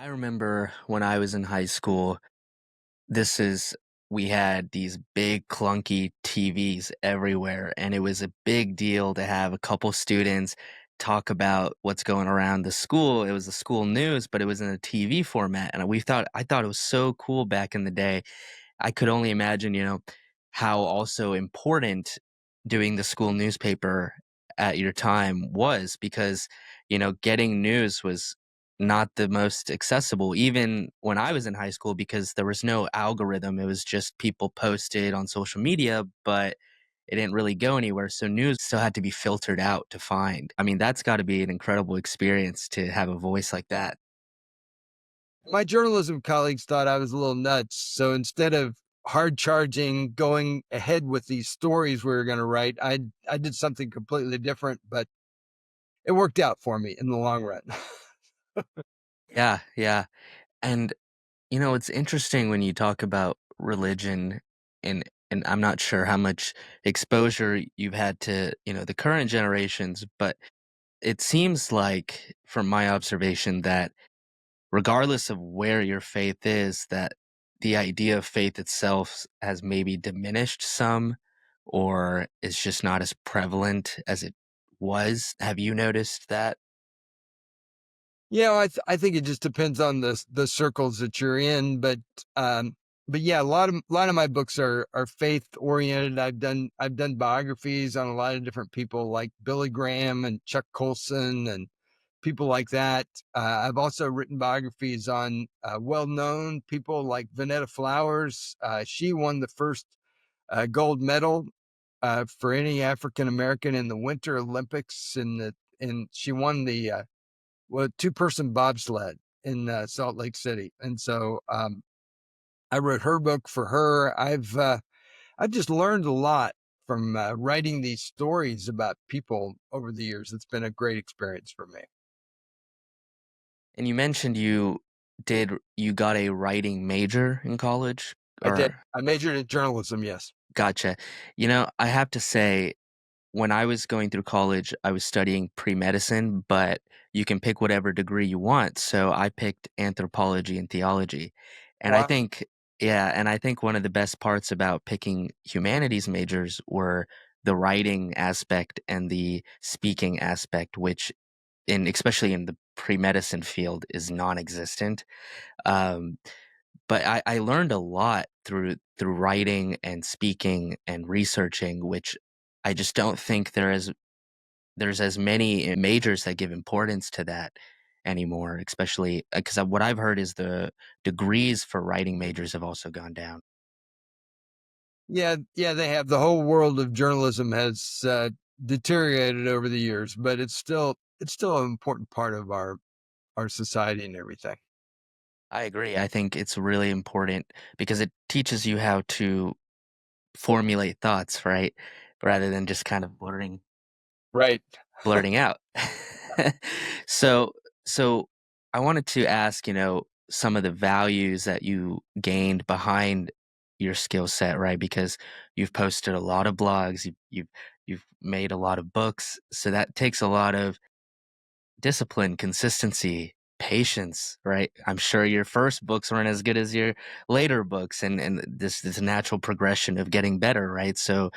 I remember when I was in high school, this is we had these big clunky TVs everywhere, and it was a big deal to have a couple students talk about what's going around the school. It was the school news, but it was in a TV format, and I thought it was so cool back in the day. I could only imagine, how also important doing the school newspaper at your time was because, getting news was not the most accessible even when I was in high school because there was no algorithm. It was just people posted on social media, but it didn't really go anywhere. So news still had to be filtered out to find. I mean, that's got to be an incredible experience to have a voice like that. My journalism colleagues thought I was a little nuts. So instead of hard charging, going ahead with these stories we were going to write, I did something completely different, but it worked out for me in the long run. Yeah, yeah. And it's interesting when you talk about religion and I'm not sure how much exposure you've had to, the current generations, but it seems like from my observation that regardless of where your faith is, that the idea of faith itself has maybe diminished some or is just not as prevalent as it was. Have you noticed that? I think it just depends on the circles that you're in, but yeah, a lot of my books are faith oriented. I've done biographies on a lot of different people like Billy Graham and Chuck Colson and people like that. I've also written biographies on well known people like Vanetta Flowers. She won the first gold medal for any African American in the Winter Olympics, and she won the two-person bobsled in Salt Lake City. And so I wrote her book for her. I've just learned a lot from writing these stories about people over the years. It's been a great experience for me. And you mentioned you got a writing major in college I did. or I majored in journalism. Yes. gotcha. I have to say when I was going through college, I was studying pre-medicine, but you can pick whatever degree you want. So I picked anthropology and theology. And I Wow. think yeah, and I think one of the best parts about picking humanities majors were the writing aspect and the speaking aspect, which in especially in the pre-medicine field is non-existent. Um, but I learned a lot through writing and speaking and researching, which I just don't think there's as many majors that give importance to that anymore, especially because what I've heard is the degrees for writing majors have also gone down. Yeah, yeah, they have. The whole world of journalism has deteriorated over the years, but it's still an important part of our society and everything. I agree. I think it's really important because it teaches you how to formulate thoughts, right? Rather than just kind of Right. blurting out. So so I wanted to ask, some of the values that you gained behind your skill set, right? Because you've posted a lot of blogs, you've made a lot of books, so that takes a lot of discipline, consistency, patience, right? I'm sure your first books weren't as good as your later books and this natural progression of getting better, right? So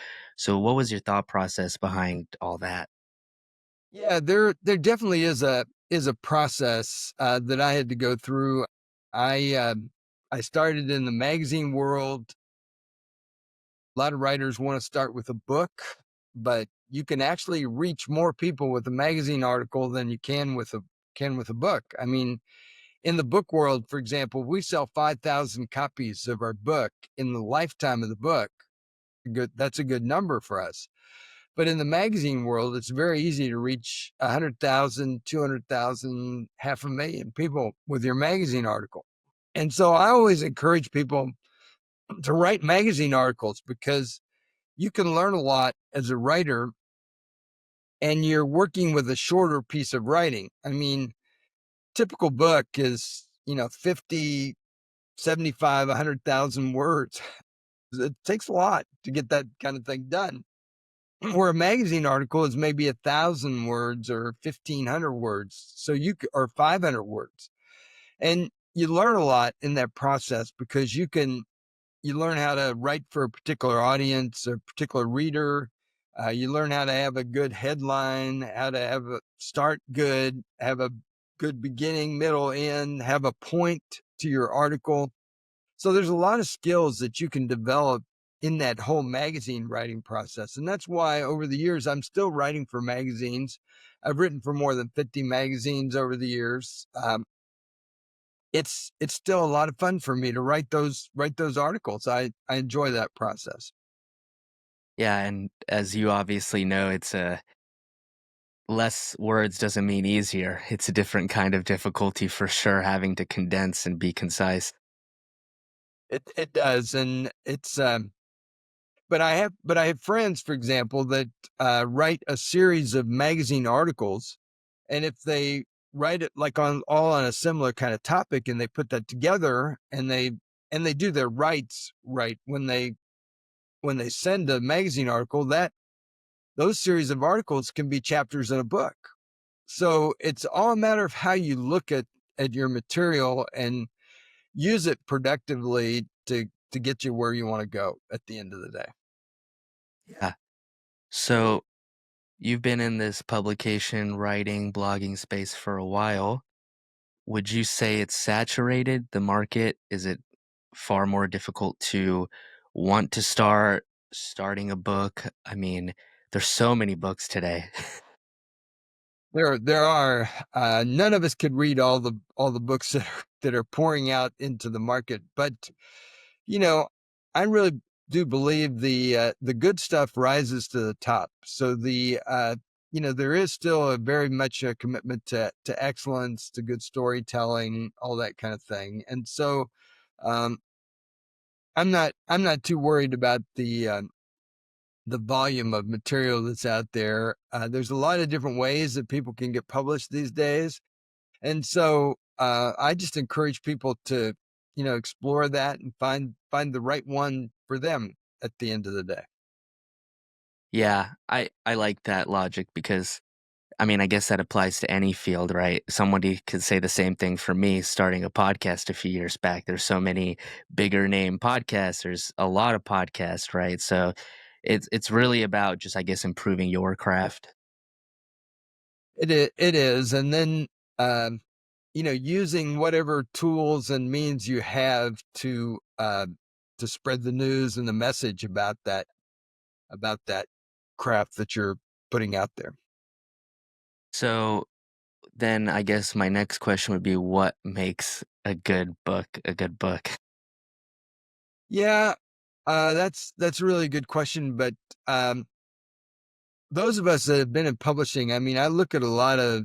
what was your thought process behind all that? Yeah, there definitely is a process that I had to go through. I started in the magazine world. A lot of writers want to start with a book, but you can actually reach more people with a magazine article than you can with a book. I mean, in the book world, for example, we sell 5,000 copies of our book in the lifetime of the book. That's a good number for us. But in the magazine world, it's very easy to reach 100,000, 200,000, half a million people with your magazine article. And so I always encourage people to write magazine articles because you can learn a lot as a writer and you're working with a shorter piece of writing. I mean, typical book is, 50, 75, 100,000 words. It takes a lot to get that kind of thing done. Where a magazine article is maybe 1,000 words or 1,500 words. So or 500 words. And you learn a lot in that process because you learn how to write for a particular audience, a particular reader. You learn how to have a good headline, how to have a start good, have a good beginning, middle, end, have a point to your article. So there's a lot of skills that you can develop in that whole magazine writing process. And that's why over the years, I'm still writing for magazines. I've written for more than 50 magazines over the years. It's still a lot of fun for me to write those articles. I enjoy that process. Yeah, and as you obviously know, it's a less words doesn't mean easier. It's a different kind of difficulty for sure, having to condense and be concise. It does, and it's but I have friends, for example, that write a series of magazine articles, and if they write it like on all on a similar kind of topic, and they put that together, and they do their rights right when they send a magazine article, that those series of articles can be chapters in a book. So it's all a matter of how you look at your material and use it productively to get you where you want to go at the end of the day. Yeah. So you've been in this publication, writing, blogging space for a while. Would you say it's saturated, the market? Is it far more difficult to want to starting a book? I mean, there's so many books today. There are none of us could read all the books that are pouring out into the market, but you know, I really do believe the good stuff rises to the top. So there is still a very much a commitment to excellence, to good storytelling, all that kind of thing. And so um, I'm not too worried about the volume of material that's out there. There's a lot of different ways that people can get published these days. And so I just encourage people to, explore that and find the right one for them at the end of the day. Yeah, I like that logic because I mean, I guess that applies to any field, right? Somebody could say the same thing for me starting a podcast a few years back. There's so many bigger name podcasts. There's a lot of podcasts, right? So it's really about just, I guess, improving your craft. It is, and then using whatever tools and means you have to spread the news and the message about that craft that you're putting out there. So then I guess my next question would be what makes a good book a good book? Yeah, that's a really good question, but um, those of us that have been in publishing, I mean, I look at a lot of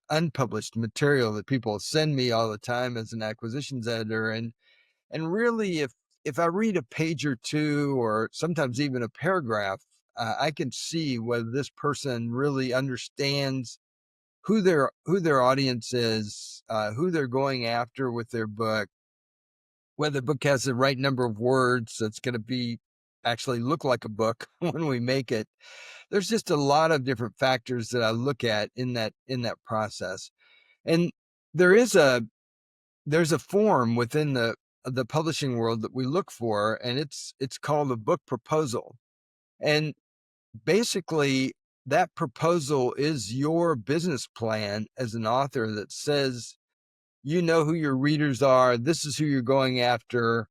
unpublished material that people send me all the time as an acquisitions editor, and really, if I read a page or two, or sometimes even a paragraph, I can see whether this person really understands who their audience is, who they're going after with their book, whether the book has the right number of words that's going to be actually look like a book when we make it. There's just a lot of different factors that I look at in that process. And there is a there's a form within the publishing world that we look for, and it's called a book proposal. And basically that proposal is your business plan as an author that says, you know who your readers are. This is who you're going after.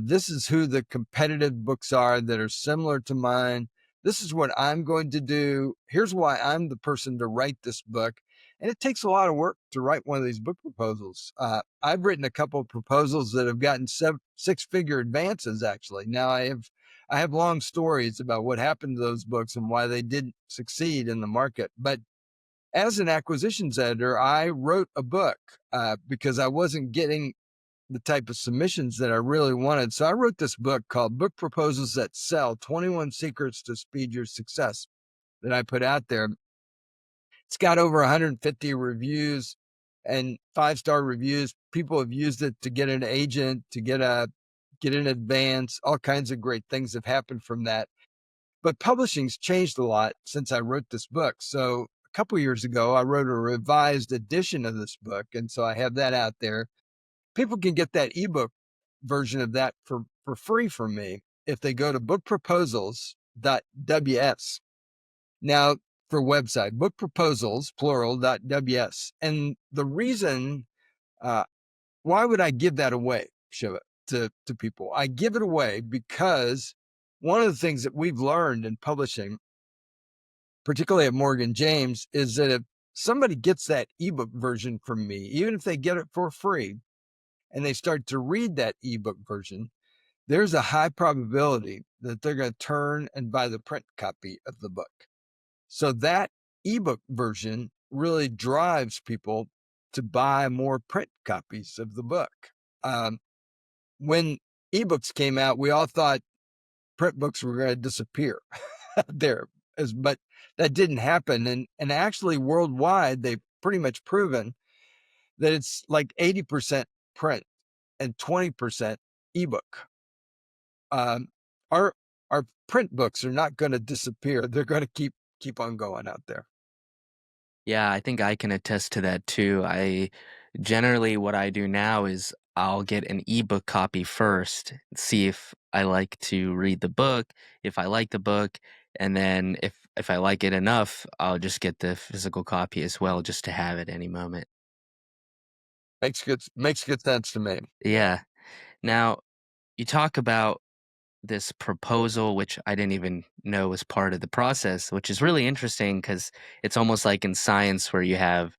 This is who the competitive books are that are similar to mine. This is what I'm going to do. Here's why I'm the person to write this book. And it takes a lot of work to write one of these book proposals. I've written a couple of proposals that have gotten six-figure advances. Actually, now I have long stories about what happened to those books and why they didn't succeed in the market. But as an acquisitions editor, I wrote a book because I wasn't getting the type of submissions that I really wanted. So I wrote this book called Book Proposals That Sell 21 Secrets to Speed Your Success that I put out there. It's got over 150 reviews and 5-star reviews. People have used it to get an agent, to get an advance. All kinds of great things have happened from that. But publishing's changed a lot since I wrote this book. So couple years ago, I wrote a revised edition of this book, and so I have that out there. People can get that ebook version of that for free from me if they go to bookproposals.ws. Now, for website, bookproposals, plural, .ws. And the reason, uh, why would I give that away, Shiva, to people? I give it away because one of the things that we've learned in publishing, particularly at Morgan James, is that if somebody gets that ebook version from me, even if they get it for free and they start to read that ebook version, there's a high probability that they're going to turn and buy the print copy of the book. So that ebook version really drives people to buy more print copies of the book. Um, when ebooks came out, we all thought print books were going to disappear there, but that didn't happen. And actually, worldwide, they've pretty much proven that it's like 80% print and 20% ebook. Um, our our print books are not going to disappear. They're going to keep on going out there. Yeah, I think I can attest to that too. I generally what I do now is I'll get an ebook copy first, see if I like to read the book, if I like the book, and then if I like it enough, I'll just get the physical copy as well just to have it any moment. Makes good sense to me. Yeah. Now, you talk about this proposal, which I didn't even know was part of the process, which is really interesting because it's almost like in science where you have,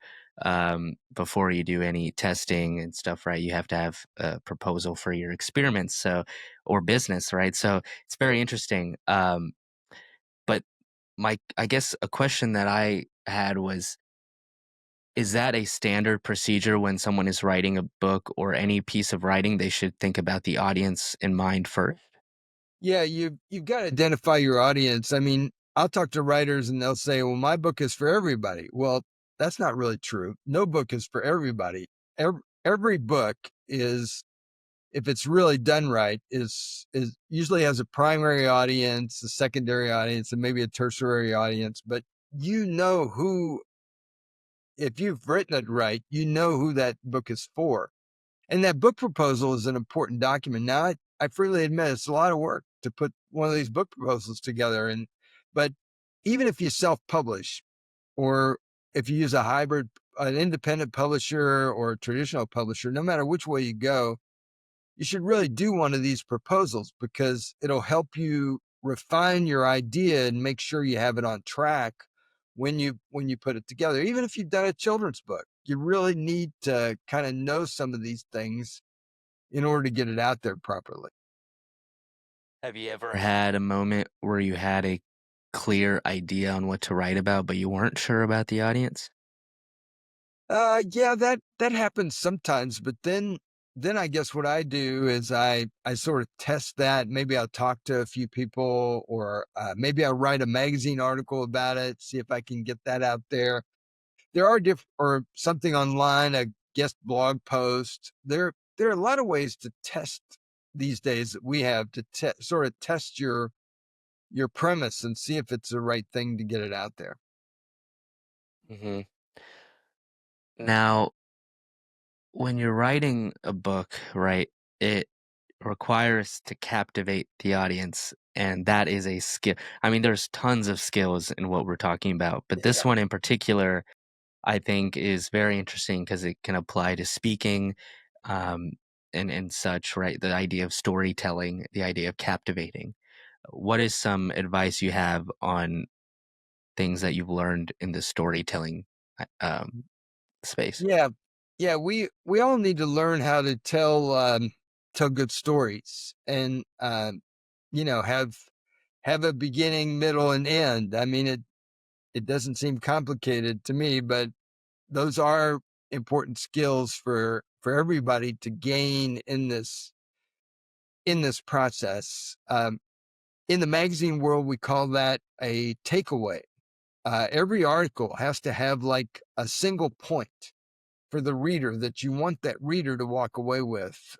before you do any testing and stuff, right? You have to have a proposal for your experiments, so or business, right? So it's very interesting. But I guess a question that I had was, is that a standard procedure when someone is writing a book or any piece of writing? They should think about the audience in mind first. Yeah, you've got to identify your audience. I mean, I'll talk to writers and they'll say, "Well, my book is for everybody." Well, that's not really true. No book is for everybody. Every book is, if it's really done right, is usually has a primary audience, a secondary audience, and maybe a tertiary audience. But you know who, if you've written it right, you know who that book is for. And that book proposal is an important document. Now, I freely admit it's a lot of work to put one of these book proposals together. But even if you self-publish, or if you use a hybrid, an independent publisher or a traditional publisher, no matter which way you go, you should really do one of these proposals because it'll help you refine your idea and make sure you have it on track when you put it together. Even if you've done a children's book, you really need to kind of know some of these things in order to get it out there properly. Have you ever had a moment where you had a clear idea on what to write about, but you weren't sure about the audience? Yeah, that happens sometimes, but then I guess what I do is I sort of test that. Maybe I'll talk to a few people, or maybe I'll write a magazine article about it, see if I can get that out there. There are or something online, a guest blog post. There are a lot of ways to test these days that we have to sort of test your premise and see if it's the right thing to get it out there. hmm Now, when you're writing a book, right, it requires to captivate the audience, and that is a skill. I mean, there's tons of skills in what we're talking about, but this Yeah. one in particular, I think, is very interesting because it can apply to speaking, um, and such, right? The idea of storytelling, the idea of captivating. What is some advice you have on things that you've learned in the storytelling space? Yeah. Yeah, we all need to learn how to tell good stories, and have a beginning, middle, and end. I mean, it doesn't seem complicated to me, but those are important skills for everybody to gain in this process. In the magazine world, we call that a takeaway. Every article has to have like a single point for the reader that you want that reader to walk away with.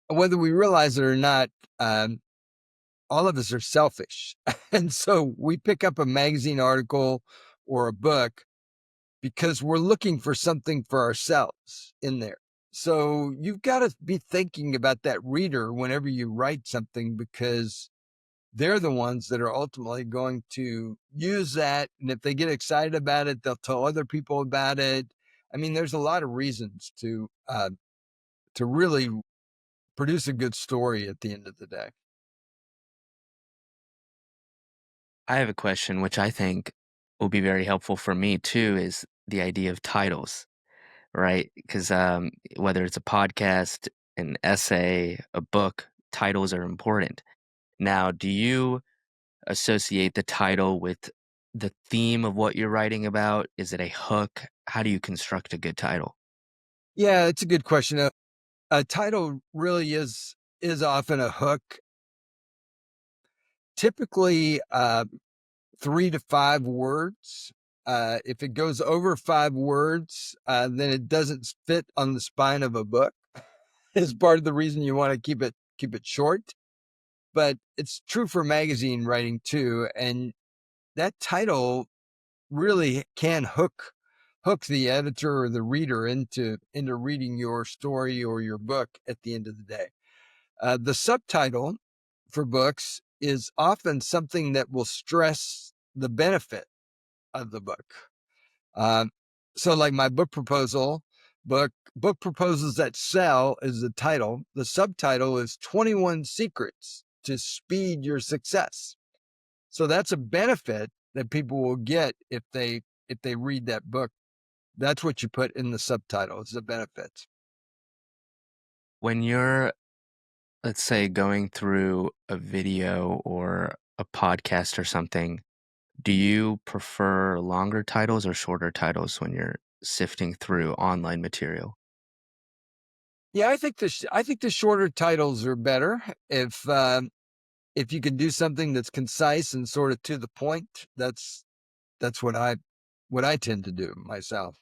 Whether we realize it or not, um, all of us are selfish. And so we pick up a magazine article or a book because we're looking for something for ourselves in there. So you've got to be thinking about that reader whenever you write something, because they're the ones that are ultimately going to use that. And if they get excited about it, they'll tell other people about it. I mean, there's a lot of reasons to really produce a good story at the end of the day. I have a question which I think will be very helpful for me too is the idea of titles, right? Because whether it's a podcast, an essay, a book, titles are important. Now, do you associate the title with the theme of what you're writing about? Is it a hook? How do you construct a good title? Yeah, it's a good question. A title really is often a hook. Typically, 3 to 5 words. If it goes over 5 words, then it doesn't fit on the spine of a book. Is part of the reason you want to keep it short. But it's true for magazine writing too. And that title really can hook the editor or the reader into reading your story or your book at the end of the day. The subtitle for books is often something that will stress the benefit of the book. Um, so, like my book proposals that sell is the title. The subtitle is 21 Secrets to Speed Your Success. So that's a benefit that people will get if they read that book. That's what you put in the subtitle, is the benefits. When you're, let's say, going through a video or a podcast or something, do you prefer longer titles or shorter titles when you're sifting through online material? Yeah, I think the shorter titles are better. If you can do something that's concise and sort of to the point, that's what I tend to do myself.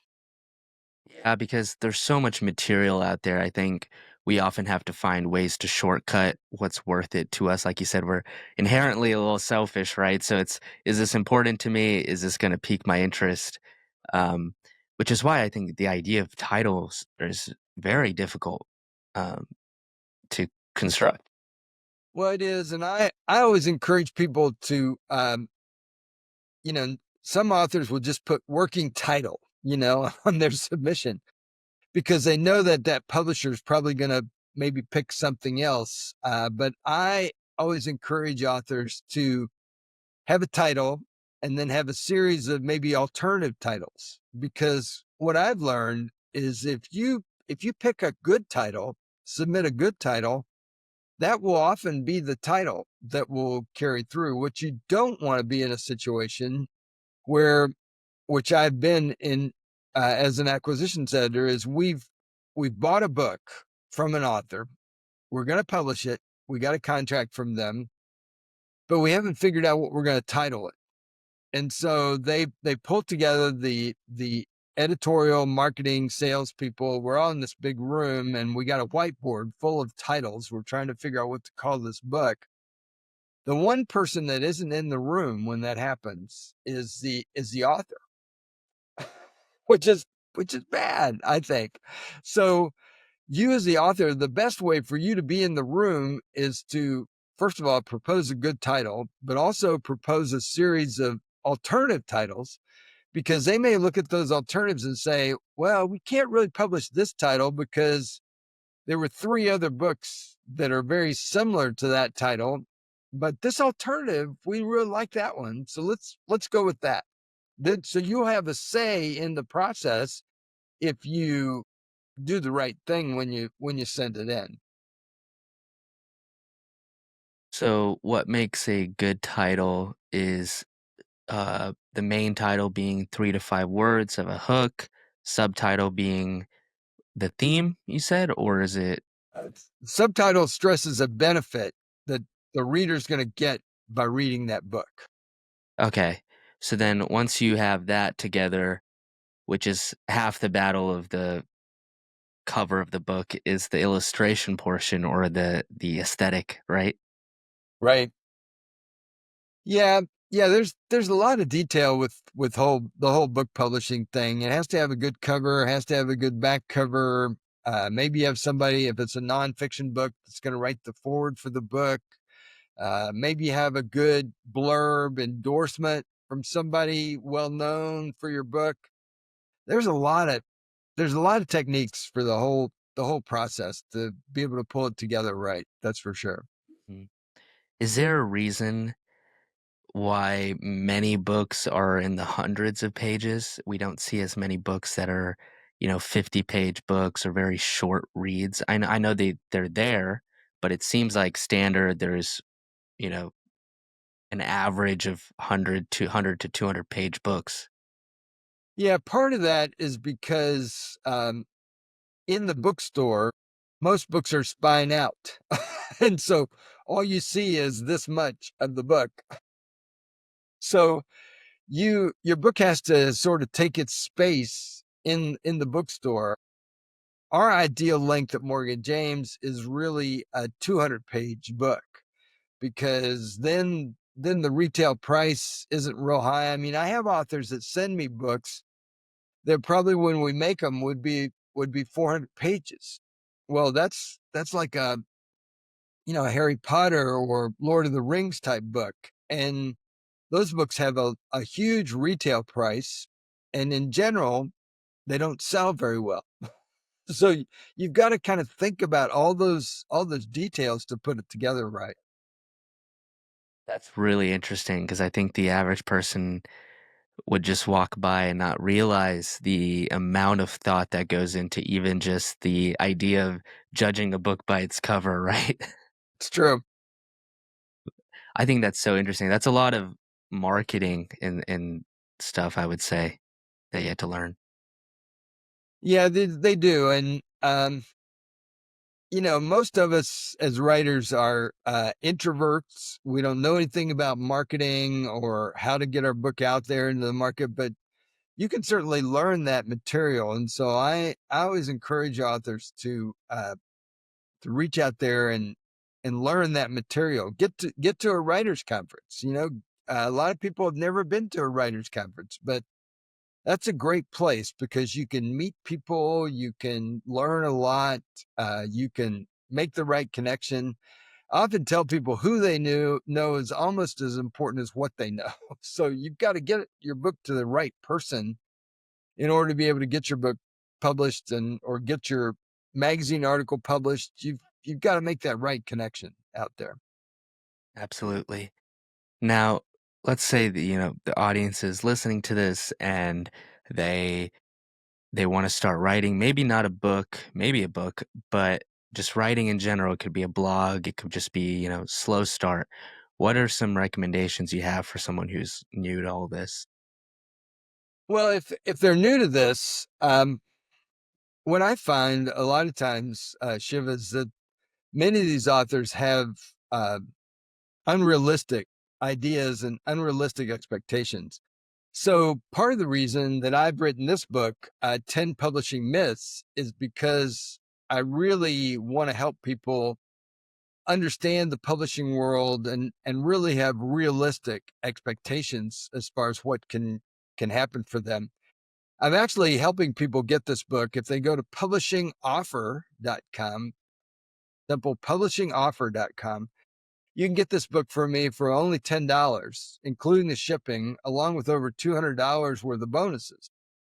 Yeah, because there's so much material out there. I think we often have to find ways to shortcut what's worth it to us. Like you said, we're inherently a little selfish, right? So it's, is this important to me? Is this going to pique my interest? Um, which is why I think the idea of titles is very difficult um, to construct. Well, it is, and I always encourage people to, some authors will just put working title, on their submission, because they know that that publisher is probably going to maybe pick something else. But I always encourage authors to have a title and then have a series of maybe alternative titles, because what I've learned is if you pick a good title, submit a good title, that will often be the title that will carry through. What you don't want to be in a situation where, which I've been in as an acquisitions editor, is we've bought a book from an author. We're going to publish it. We got a contract from them, but we haven't figured out what we're going to title it. And so they pulled together the editorial, marketing, salespeople. We're all in this big room, and we got a whiteboard full of titles. We're trying to figure out what to call this book. The one person that isn't in the room when that happens is the author, which is which is bad, I think. So you as the author, the best way for you to be in the room is to, first of all, propose a good title, but also propose a series of alternative titles, because they may look at those alternatives and say, well, we can't really publish this title because there were 3 other books that are very similar to that title, but this alternative, we really like that one. So let's go with that. So you'll have a say in the process if you do the right thing when you send it in. So, what makes a good title is the main title being 3 to 5 words of a hook, subtitle being the theme, you said, or is it Subtitle stresses a benefit that the reader's going to get by reading that book. okay? So then once you have that together, which is half the battle of the cover of the book is the illustration portion or the aesthetic, right? Right. Yeah, yeah, there's a lot of detail with the whole book publishing thing. It has to have a good cover, it has to have a good back cover. Maybe you have somebody, if it's a nonfiction book, that's going to write the forward for the book. Maybe you have a good blurb endorsement from somebody well known for your book. There's a lot of there's a lot of techniques for the whole process to be able to pull it together right. That's for sure. Mm. Is there a reason why many books are in the hundreds of pages? We don't see as many books that are, 50-page books or very short reads. I know they're there, but it seems like standard there's, you know, an average of 100 to 200 page books. Yeah, part of that is because in the bookstore, most books are spine out. And so all you see is this much of the book. So your book has to sort of take its space in the bookstore. Our ideal length at Morgan James is really a 200-page book, because then the retail price isn't real high. I mean, I have authors that send me books that probably when we make them would be 400 pages. Well, that's like a, a Harry Potter or Lord of the Rings type book. And those books have a huge retail price. And in general, they don't sell very well. So you've got to kind of think about all those details to put it together right. That's really interesting because I think the average person would just walk by and not realize the amount of thought that goes into even just the idea of judging a book by its cover, right? It's true. I think that's so interesting. That's a lot of marketing and stuff, I would say, that you had to learn. Yeah, they do. And most of us as writers are introverts. We don't know anything about marketing or how to get our book out there into the market, but you can certainly learn that material. And so I always encourage authors to reach out there and learn that material. Get to a writers conference. A lot of people have never been to a writers conference, but that's a great place because you can meet people, you can learn a lot, you can make the right connection. I often tell people who they know is almost as important as what they know. So you've got to get your book to the right person in order to be able to get your book published and or get your magazine article published. You've got to make that right connection out there. Absolutely. Now, let's say that, the audience is listening to this and they they want to start writing, maybe not a book, maybe a book, but just writing in general. It could be a blog, it could just be, slow start. What are some recommendations you have for someone who's new to all this? Well, if they're new to this, what I find a lot of times, Shiva, is that many of these authors have uh, unrealistic ideas and unrealistic expectations. So part of the reason that I've written this book, 10 Publishing Myths, is because I really want to help people understand the publishing world and really have realistic expectations as far as what can happen for them. I'm actually helping people get this book. If they go to publishingoffer.com, simple publishingoffer.com, you can get this book for me for only $10, including the shipping, along with over $200 worth of bonuses.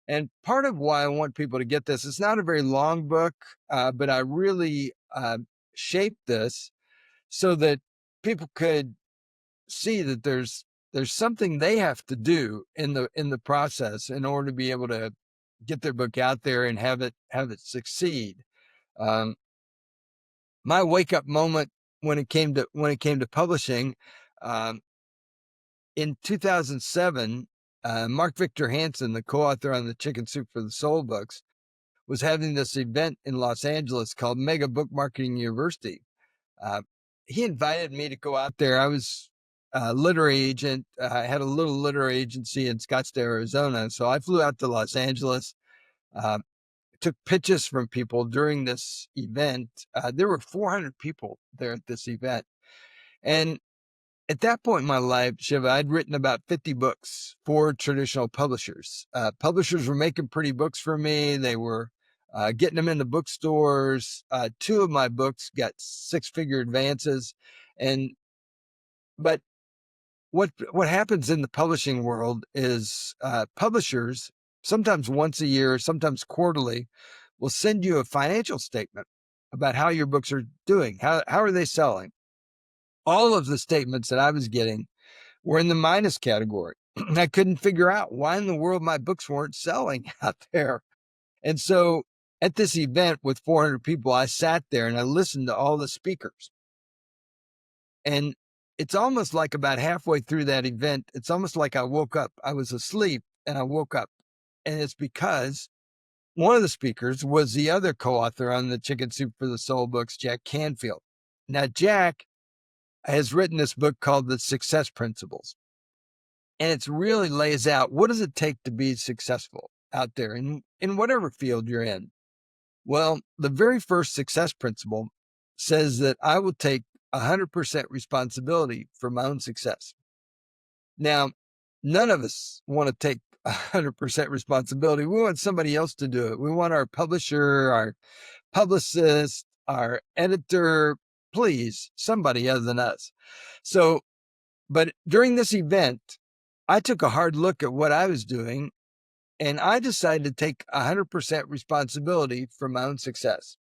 And part of why I want people to get this, it's not a very long book, but I really shaped this so that people could see that there's something they have to do in the process in order to be able to get their book out there and have it succeed. Um, my wake up moment when it came to publishing, um, in 2007, Mark Victor Hansen, the co-author on the Chicken Soup for the Soul books, was having this event in Los Angeles called Mega Book Marketing University. Uh, he invited me to go out there. I was a literary agent. I had a little literary agency in Scottsdale, Arizona. So I flew out to Los Angeles, uh, took pitches from people during this event. There were 400 people there at this event. And at that point in my life, Shiva, I'd written about 50 books for traditional publishers. Publishers were making pretty books for me. They were getting them into bookstores. Two of my books got six-figure advances. And but what happens in the publishing world is publishers, sometimes once a year, sometimes quarterly, will send you a financial statement about how your books are doing. How are they selling? All of the statements that I was getting were in the minus category. I couldn't figure out why in the world my books weren't selling out there. And so at this event with 400 people, I sat there and I listened to all the speakers. And it's almost like about halfway through that event, it's almost like I woke up. I was asleep and I woke up. And it's because one of the speakers was the other co-author on the Chicken Soup for the Soul books, Jack Canfield. Now, Jack has written this book called The Success Principles. And it really lays out what does it take to be successful out there in whatever field you're in. Well, the very first success principle says that I will take 100% responsibility for my own success. Now, none of us want to take 100% responsibility. We want somebody else to do it. We want our publisher, our publicist, our editor, please, somebody other than us. So, but during this event, I took a hard look at what I was doing and I decided to take 100% responsibility for my own success.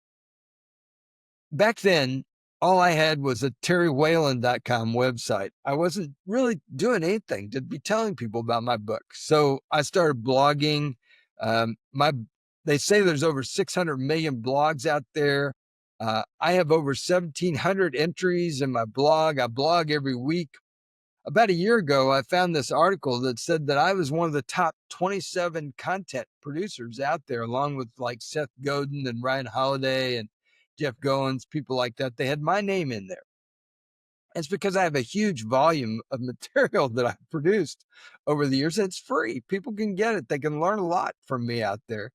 Back then, all I had was a terrywhalin.com website. I wasn't really doing anything to be telling people about my book. So I started blogging. They say there's over 600 million blogs out there. I have over 1,700 entries in my blog. I blog every week. About a year ago, I found this article that said that I was one of the top 27 content producers out there, along with like Seth Godin and Ryan Holiday and Jeff Goins, people like that. They had my name in there. It's because I have a huge volume of material that I've produced over the years. It's free. People can get it. They can learn a lot from me out there.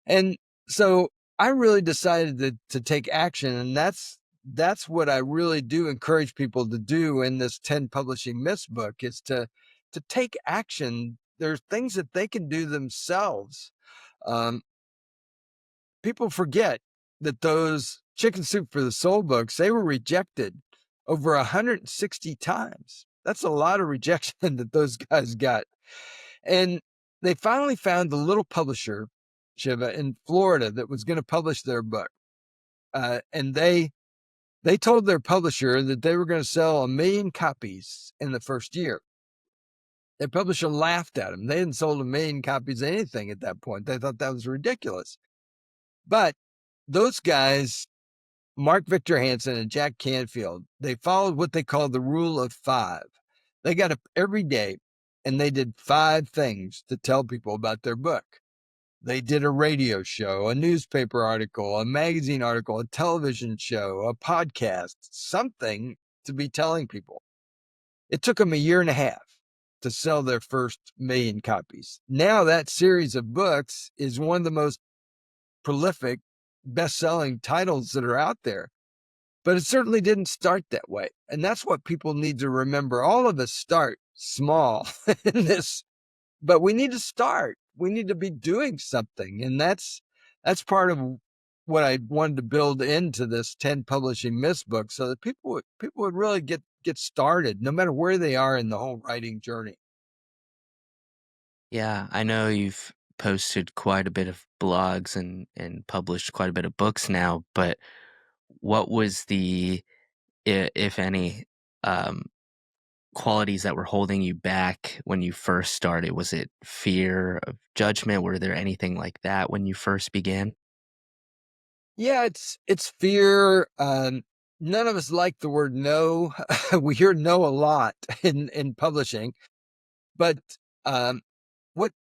And so I really decided to take action. And that's what I really do encourage people to do in this 10 Publishing Myths book is to take action. There's things that they can do themselves. People forget that those Chicken Soup for the Soul books, they were rejected over 160 times. That's a lot of rejection that those guys got. And they finally found the little publisher, Shiva, in Florida that was going to publish their book. And they told their publisher that they were going to sell 1 million copies in the first year. Their publisher laughed at them. They hadn't sold 1 million copies of anything at that point. They thought that was ridiculous. But those guys, Mark Victor Hansen and Jack Canfield, they followed what they called the rule of 5. They got up every day and they did 5 things to tell people about their book. They did a radio show, a newspaper article, a magazine article, a television show, a podcast, something to be telling people. It took them 1.5 years to sell their first 1 million copies. Now that series of books is one of the most prolific, best-selling titles that are out there. But it certainly didn't start that way. And that's what people need to remember. All of us start small in this, but we need to start. We need to be doing something. And that's part of what I wanted to build into this 10 Publishing Myths book so that people would really get started no matter where they are in the whole writing journey. Yeah, I know you've posted quite a bit of blogs and published quite a bit of books now, but what was if any, um, qualities that were holding you back when you first started? Was it fear of judgment? Were there anything like that when you first began? Yeah, it's fear. None of us like the word no. We hear no a lot in publishing, but um, what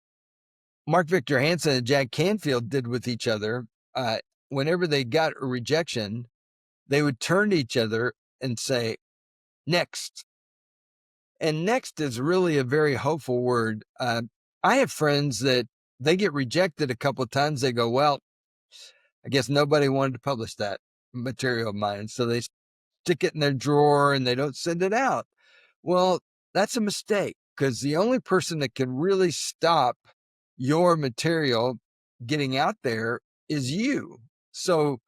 Mark Victor Hansen and Jack Canfield did with each other, whenever they got a rejection, they would turn to each other and say, next. And next is really a very hopeful word. I have friends that they get rejected a couple of times. They go, well, I guess nobody wanted to publish that material of mine. So they stick it in their drawer and they don't send it out. Well, that's a mistake because the only person that can really stop your material getting out there is you. So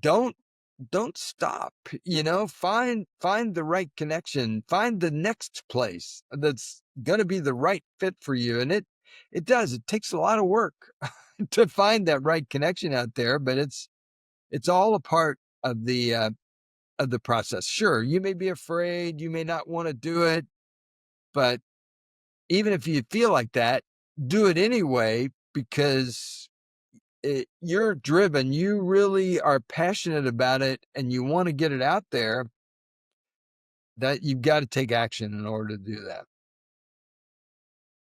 don't don't stop, find the right connection, find the next place that's going to be the right fit for you. And it takes a lot of work to find that right connection out there, but it's all a part of the process. Sure, you may be afraid, you may not want to do it, but even if you feel like that, do it anyway because you're driven. You really are passionate about it and you want to get it out there. That you've got to take action in order to do that.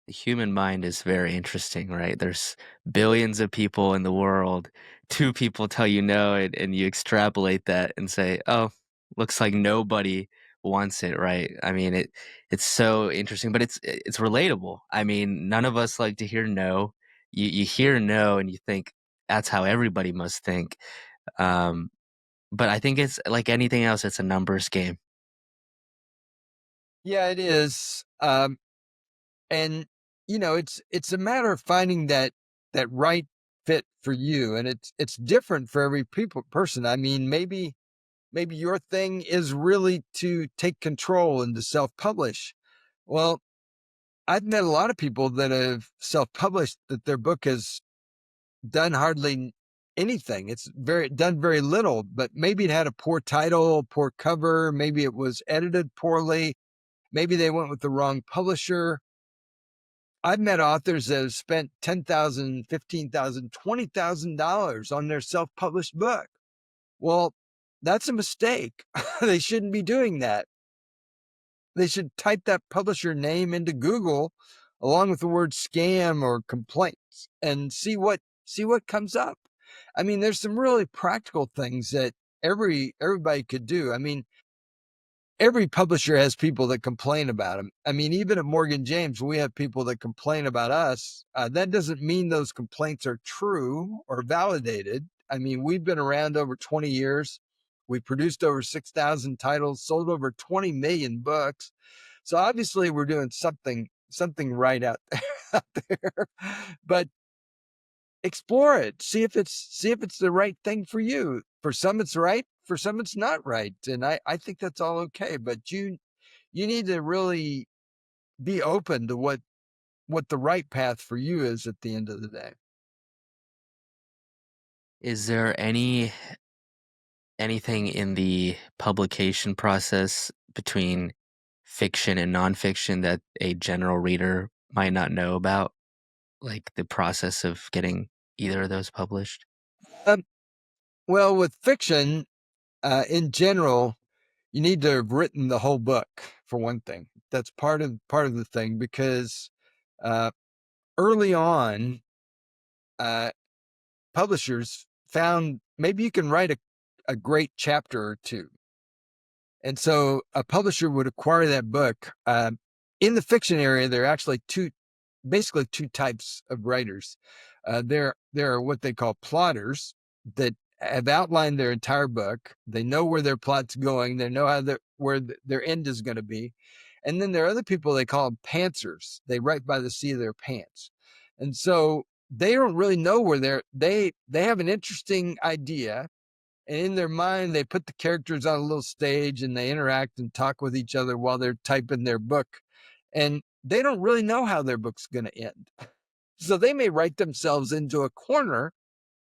The human mind is very interesting, right? There's billions of people in the world. Two people tell you no, and you extrapolate that and say, "Oh, looks like nobody wants it," right? I mean, it's so interesting, but it's relatable. I mean, none of us like to hear no. You hear no and you think that's how everybody must think. Um, but I think it's like anything else, it's a numbers game. Yeah, it is. And it's a matter of finding that right fit for you, and it's different for every person. I mean, maybe your thing is really to take control and to self-publish. Well, I've met a lot of people that have self-published that their book has done hardly anything. It's very done very little, but maybe it had a poor title, poor cover, maybe it was edited poorly, maybe they went with the wrong publisher. I've met authors that have spent $10,000, $15,000, $20,000 on their self-published book. Well, that's a mistake. They shouldn't be doing that. They should type that publisher name into Google along with the word scam or complaints and see what comes up. I mean, there's some really practical things that everybody could do. I mean, every publisher has people that complain about them. I mean, even at Morgan James, we have people that complain about us. That doesn't mean those complaints are true or validated. I mean, we've been around over 20 years. We produced over 6,000 titles, sold over 20 million books. So obviously we're doing something right out there, out there. But explore it. See if it's the right thing for you. For some it's right, for some it's not right. And I think that's all okay. But you need to really be open to what the right path for you is at the end of the day. Is there anything in the publication process between fiction and nonfiction that a general reader might not know about? Like the process of getting either of those published? Um, well, with fiction, in general, you need to have written the whole book for one thing. That's part of the thing because uh, early on, uh, publishers found maybe you can write a great chapter or two. And so a publisher would acquire that book. In the fiction area, there are actually basically two types of writers. There are what they call plotters that have outlined their entire book. They know where their plot's going. They know where their end is going to be. And then there are other people they call them pantsers. They write by the seat of their pants. And so they don't really know where they have an interesting idea, and in their mind they put the characters on a little stage and they interact and talk with each other while they're typing their book, and they don't really know how their book's going to end. So they may write themselves into a corner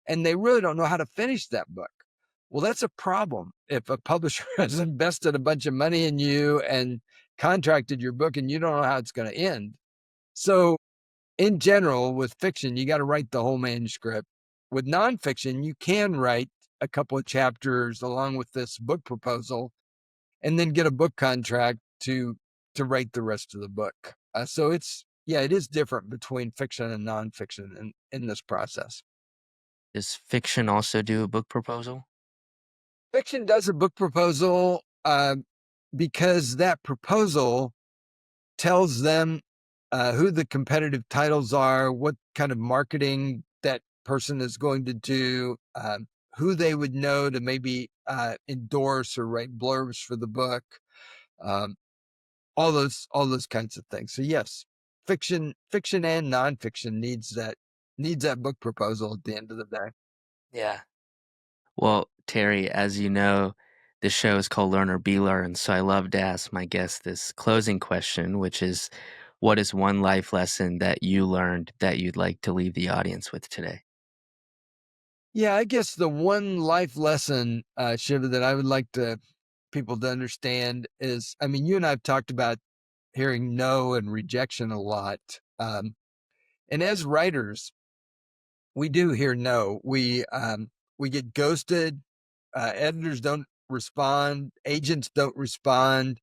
and they really don't know how to finish that book. Well, that's a problem if a publisher has invested a bunch of money in you and contracted your book and you don't know how it's going to end. So in general, with fiction, you got to write the whole manuscript. With nonfiction, you can write a couple of chapters along with this book proposal, and then get a book contract to write the rest of the book. So it is different between fiction and nonfiction in this process. Does fiction also do a book proposal? Fiction does a book proposal because that proposal tells them who the competitive titles are, what kind of marketing that person is going to do, who they would know to maybe endorse or write blurbs for the book. Um, all those kinds of things. So yes, fiction and nonfiction needs that book proposal at the end of the day. Yeah. Well, Terry, as you know, this show is called Learn or Be Learned, so I love to ask my guests this closing question, which is, what is one life lesson that you learned that you'd like to leave the audience with today? Yeah, I guess the one life lesson, Shiva, that I would like to people to understand is, I mean, you and I have talked about hearing no and rejection a lot. And as writers, we do hear no. We get ghosted. Editors don't respond. Agents don't respond.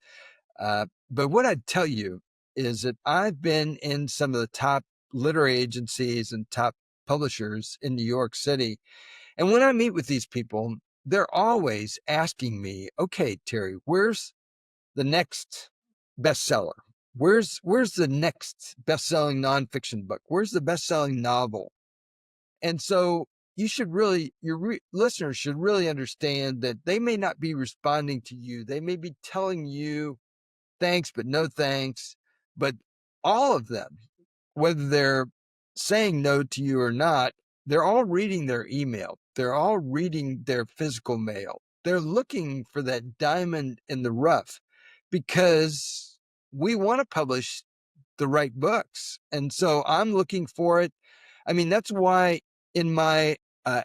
But what I'd tell you is that I've been in some of the top literary agencies and top publishers in New York City. And when I meet with these people, they're always asking me, okay, Terry, where's the next bestseller? Where's the next best-selling nonfiction book? Where's the best-selling novel? And so listeners should really understand that they may not be responding to you. They may be telling you thanks, but no thanks. But all of them, whether they're saying no to you or not, they're all reading their email. They're all reading their physical mail. They're looking for that diamond in the rough because we want to publish the right books. And so I'm looking for it. I mean, that's why in my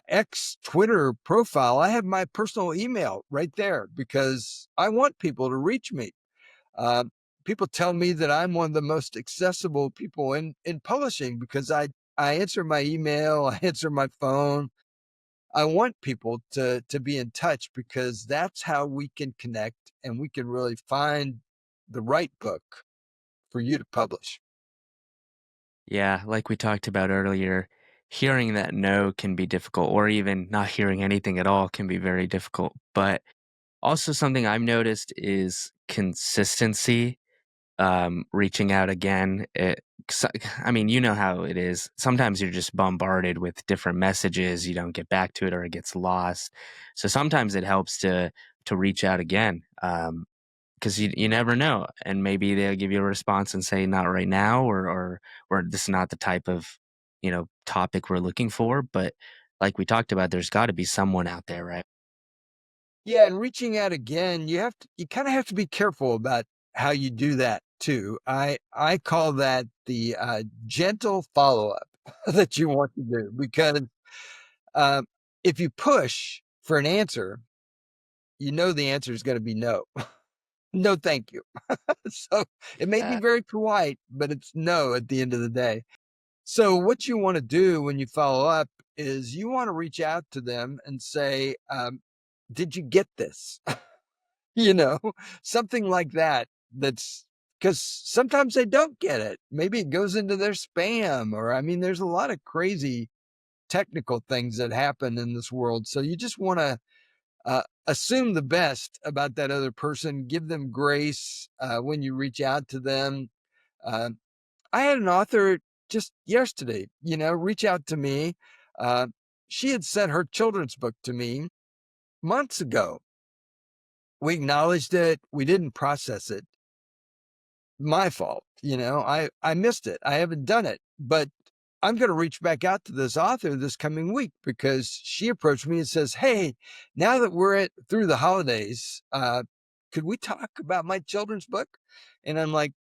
ex Twitter profile, I have my personal email right there because I want people to reach me. Uh, People tell me that I'm one of the most accessible people in publishing because I answer my email, I answer my phone. I want people to be in touch because that's how we can connect and we can really find the right book for you to publish. Yeah, like we talked about earlier, hearing that no can be difficult, or even not hearing anything at all can be very difficult. But also, something I've noticed is consistency, reaching out again. I mean, you know how it is. Sometimes you're just bombarded with different messages, you don't get back to it, or it gets lost. So sometimes it helps to reach out again. 'Cause you never know, and maybe they'll give you a response and say, "Not right now," or "This is not the type of, topic we're looking for," but like we talked about, there's gotta be someone out there, right? Yeah, and reaching out again, you kind of have to be careful about how you do that too. I call that the gentle follow up that you want to do because uh, if you push for an answer, you know the answer is going to be no. No, thank you. So it may be Yeah, very polite, but it's no at the end of the day. So what you want to do when you follow up is you want to reach out to them and say, "Did you get this?" You know, something like that. That's because sometimes they don't get it. Maybe it goes into their spam, or I mean, there's a lot of crazy technical things that happen in this world. So you just want to assume the best about that other person, give them grace when you reach out to them. Uh, I had an author just yesterday, reach out to me. Uh, she had sent her children's book to me months ago. We acknowledged it. We didn't process it. My fault. I missed it. I haven't done it, but I'm going to reach back out to this author this coming week because she approached me and says, "Hey, now that we're through the holidays, could we talk about my children's book?" And I'm like,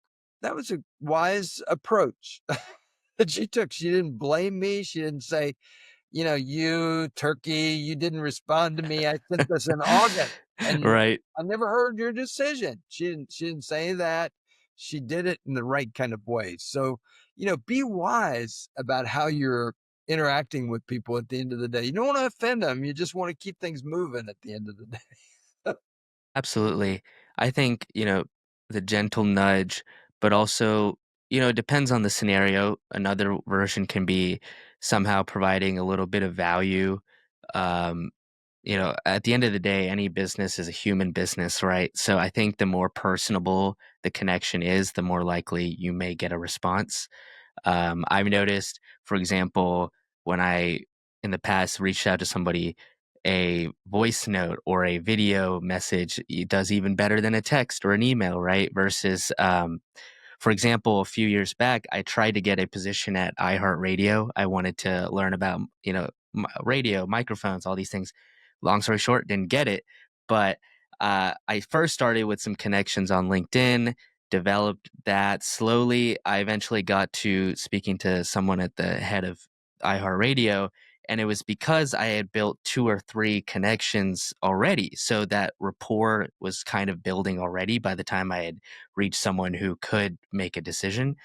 that was a wise approach that she took. She didn't blame me. She didn't say, "You turkey, you didn't respond to me. I sent this in August and right. I never heard your decision." She didn't say that. She did it in the right kind of way. So, be wise about how you're interacting with people at the end of the day. You don't want to offend them. You just want to keep things moving at the end of the day. Absolutely. I think, the gentle nudge, but also, it depends on the scenario. Another version can be somehow providing a little bit of value. Um, at the end of the day, any business is a human business, right? So I think the more personable the connection is, the more likely you may get a response. I've noticed, for example, when I in the past reached out to somebody a voice note or a video message does even better than a text or an email, right? Versus, for example, a few years back, I tried to get a position at iHeartRadio. I wanted to learn about, radio, microphones, all these things. Long story short, didn't get it. But I first started with some connections on LinkedIn, developed that slowly. I eventually got to speaking to someone at the head of iHeartRadio, and it was because I had built 2 or 3 connections already, so that rapport was kind of building already by the time I had reached someone who could make a decision.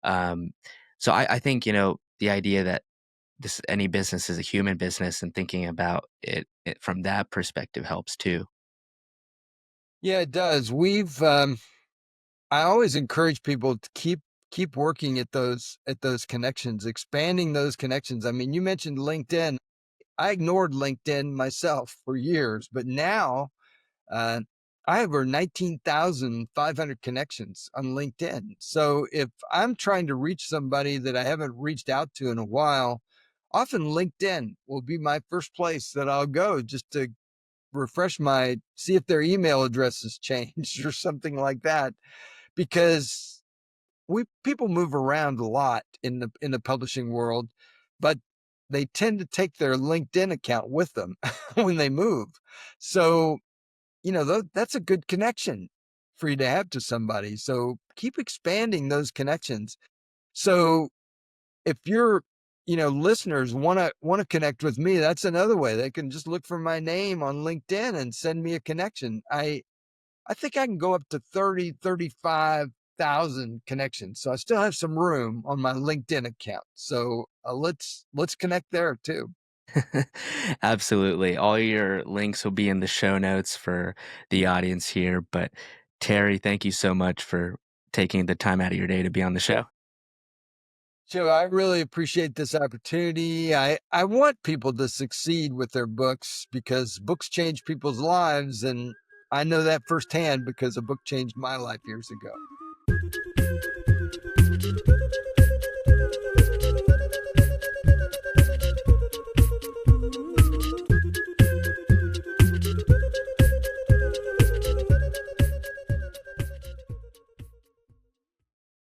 Um, so I think, the idea that this any business is a human business and thinking about it from that perspective helps too. Yeah, it does. I always encourage people to keep working at those connections, expanding those connections. I mean, you mentioned LinkedIn. I ignored LinkedIn myself for years, but now uh, I have over 19,500 connections on LinkedIn. So if I'm trying to reach somebody that I haven't reached out to in a while, often LinkedIn will be my first place that I'll go just to see if their email address has changed or something like that. Because we people move around a lot in the publishing world, but they tend to take their LinkedIn account with them when they move. So, that's a good connection for you to have to somebody. So keep expanding those connections. So if your listeners want to connect with me, that's another way. They can just look for my name on LinkedIn and send me a connection. I think I can go up to 35,000 connections. So I still have some room on my LinkedIn account. So let's connect there too. Absolutely. All your links will be in the show notes for the audience here. But Terry, thank you so much for taking the time out of your day to be on the show. So I really appreciate this opportunity. I want people to succeed with their books because books change people's lives. And I know that firsthand because a book changed my life years ago.